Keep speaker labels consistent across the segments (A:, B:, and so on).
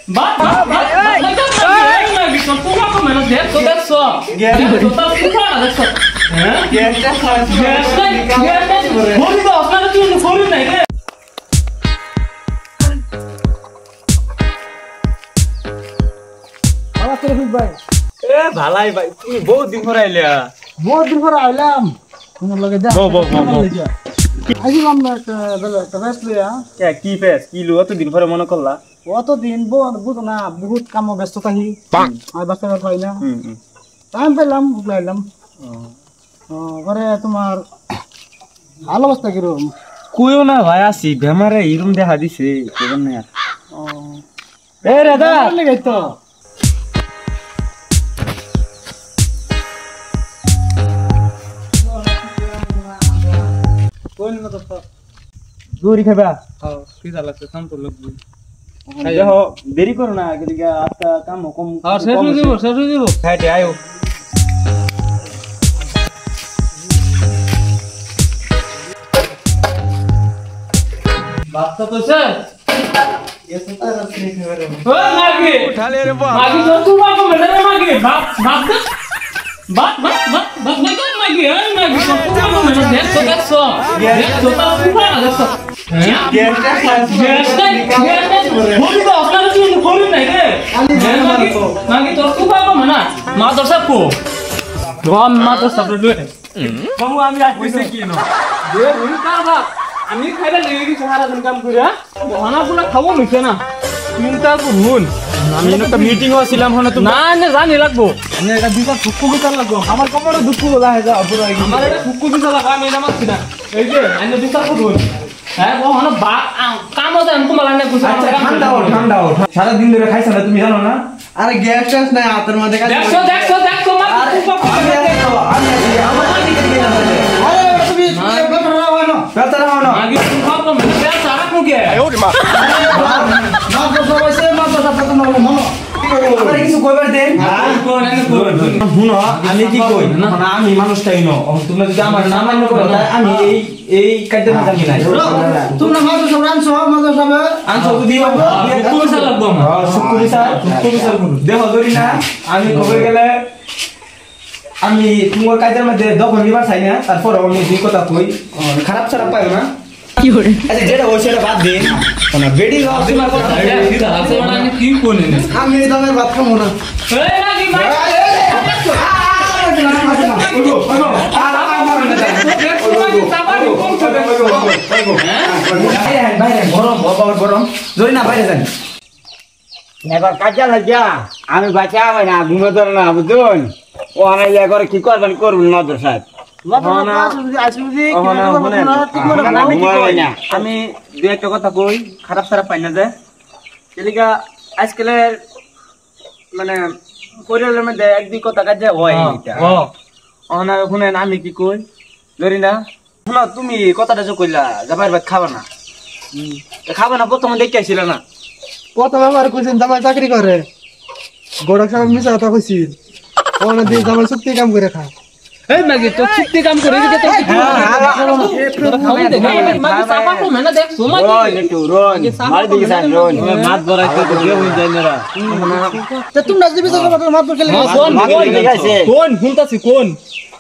A: but তোমার তো মেনে দেখছো দেখছো তোতা সুপার দেখছো হ্যাঁ গ্যাসটা বলি তো আপনারা কি করেন না রে
B: ভালো করে ফিক ভাই
C: এ ভালাই ভাই তুমি বহুত দিন পরে আইলা
B: বহুত দিন পরে আইলাম তোমার লগে দেখ আইলাম না একটা রেস্ট লইয়া
C: কে কি ফেস কি লো এত দিন পরে মনে করলা
B: অতদিন বুঝো না বহুত কাম ব্যস্ত থাকি আর বাচ্চা পাই না টাইম পেলাম উঠলাইলাম ঘরে তোমার ভালো অবস্থা কিরকম
C: কইও না ভাই আসি বেমারে ইরুম দেখা দিছে কেমন না এ রাধা
B: লেগে তো কোন মত তো
C: দূরি খাবা
A: হ্যাঁ কি লাগছে কাম তো লাগবে
C: দেখো দেরি করো না গলিগা আজকা কাম কম
A: আর শেষ হয়ে যাব
C: খাইতে আয়ো
A: বাচ্চা তো শেষ
B: এসে তার আসলে খাবে
A: ও মাগি
C: উঠালে রে বাপ
A: মাগি তো তুই বাপ মেরে রে মাগি বাপ না কর মাগি এই মাগি তো তুই বাপ মেরে দেখছো তোতা সুপার দেখছো বলি তো আপনারা কি করেন না রে মাগি তোর তুই বাপ না মা তো সব কো রাম মা তো সব রে বাবু আমি আসছি কি না দে রুই কার বাপ আমি খাইলে লেগে গেছি সারা দিন কাম করে খানা পুরা খাবো মিছে না চিন্তা করুন
C: আমি একটা মিটিং হছিলাম হনা তো
A: না না জানি লাগবো
B: আমি একটা বিকার ফুকু বিকার লাগবো আমার কোমরে দুঃখ লাগে যা পুরো
A: আমার এটা ফুকু দিছে লাগা আমি এটা মারছি না এই যে আমি বিচার করুন হ্যাঁ ও হনা বা কাম আছে আমি তোমার লাইনে কইছি
C: ঠান্ডা হও সারা দিন ধরে খাইছ না তুমি জানো না
B: আরে গ্যাস ট্যাস নাই হাতের মধ্যে
A: দেখছো মা
B: আরে তুমি
C: বেতারা হও না
A: আগে তুমি ভাবো মানে বেশ সারা কোকে
C: আমার কিছু কইবার দেন শুনো আমি কি কই না আমি মানুষটাই ন তুমি যদি আমার নাম মান্য করো আমি এই কাজটা জানি না
B: তোমরা মাঝে সব আনছো মাঝে সব
C: আনছো তো দিও
A: তুমি সারা লাগবো
C: শুকুরি স্যার দেখো ধরি না আমি খবর গেলে আমি তোমার কাজের মধ্যে দখল নিবার চাই না তারপর আমি দুই কথা কই খারাপ খারাপ পাই না
D: কি করে
C: আচ্ছা যেটা হইছে এটা বাদ দিন না বেডি লস তোমার কথা
A: এটা সিধা আছে মানে কি কোনে না
B: আমি এই দামের ভাত খাবো না
A: এই লাগি ভাই
C: গরম জরি না বাইরে যান
E: এবার কাজা লাগিয়া আমি বাঁচা হবে না ঘুমোতে না বুঝুন ও আমি করে কি করবেন করবেন মাদ্রাসায়
C: আমি দু একটা কথা কই খারাপ খারাপ পাই না যে এলিগা আজকালের মানে পরিবারের মধ্যে এক দুই কথা কাজে হয় শুনেন আমি কি কই ধরি না শোনো তুমি কথাটা যে কইলা যাবার ভাত খাবা না প্রথমে দেখে আসছিল না
B: কত আমার কইছেন জামাই চাকরি করে গোড়া সাহেব মিছা কথা কইছিল ওনা দিয়ে জামাই সত্যি কাম করে খা
A: এই মাগি তো চুক্তি কাম করে দিকে তো মাগি সাফা কো মেনা দেখ সোমা
E: রোন একটু রোন মার দিকে সান রোন মাত ধরাইতে তো কেউ হই যায় না
B: তে তোমরা যে বিচার করতে মাত করে
A: কোন শুনতাছি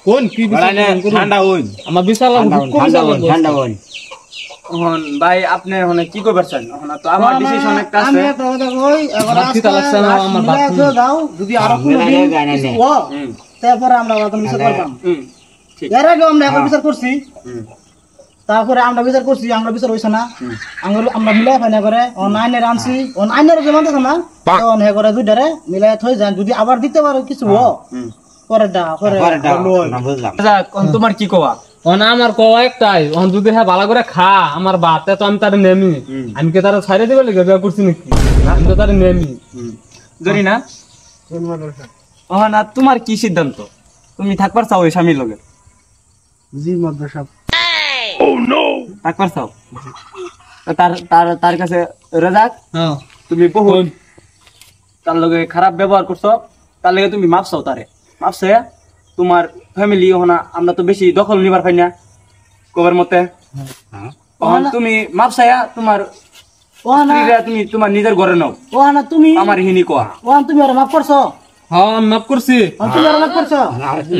A: কোন কি বিচার
E: ঠান্ডা হইন
A: আমার বিচার
E: ঠান্ডা হইন
C: ভাই আপনি ওখানে কি করবেন তো আমার ডিসিশন একটা আছে
B: আমি একটা কথা কই এবার
A: ঠিক আছে না আমার বাপ
B: দাও যদি আরো কোনো দিন ও তারপরে আমরা ওটা বিচার করব এর আগে আমরা একবার বিচার করছি তারপরে আমরা বিচার করছি আমরা বিচার হইছে না আমরা মিলাই ফাইনা করে অনলাইনে আনছি অনলাইনের জমা দেছ না তখন হে করে দুইটারে মিলাই থই যান যদি আবার দিতে পারো কিছু ও পরে
C: তোমার কি কোয়া
A: আমার কওয়া একটাই যদি হ্যাঁ ভালো করে খা আমার বাতে তো আমি তার নেমি আমি কে তার ছাড়ে দেবে লেগে বিয়া করছি নাকি আমি তো তার নেমি
C: জানি না না তোমার কি সিদ্ধান্ত তুমি থাকবার চাও এই স্বামীর লগে
B: জি মাদ্রাসা
C: থাকবার চাও তার কাছে রাজাক তুমি বহুত তার লগে খারাপ ব্যবহার করছো তার লগে তুমি মাপ চাও তারে মাপ চাই তোমার ফ্যামিলি ওনা আমরা তো বেশি দখল নিবার পাই না কবার মতে তুমি মাপ চাইয়া তোমার
B: না
C: স্ত্রীরা তুমি তোমার নিজের ঘরে নাও
B: না তুমি
C: আমার হিনি কোয়া
B: তুমি আর মাফ করছো
A: হ্যাঁ মাফ করছি
B: তুমি আর মাফ করছো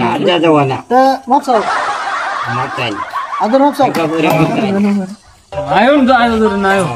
E: না যা যাও না
B: তা মাফ চাও
E: আমার চাই
B: আদর মাফ চাও
A: আয়ো না আয়ো না আয়ো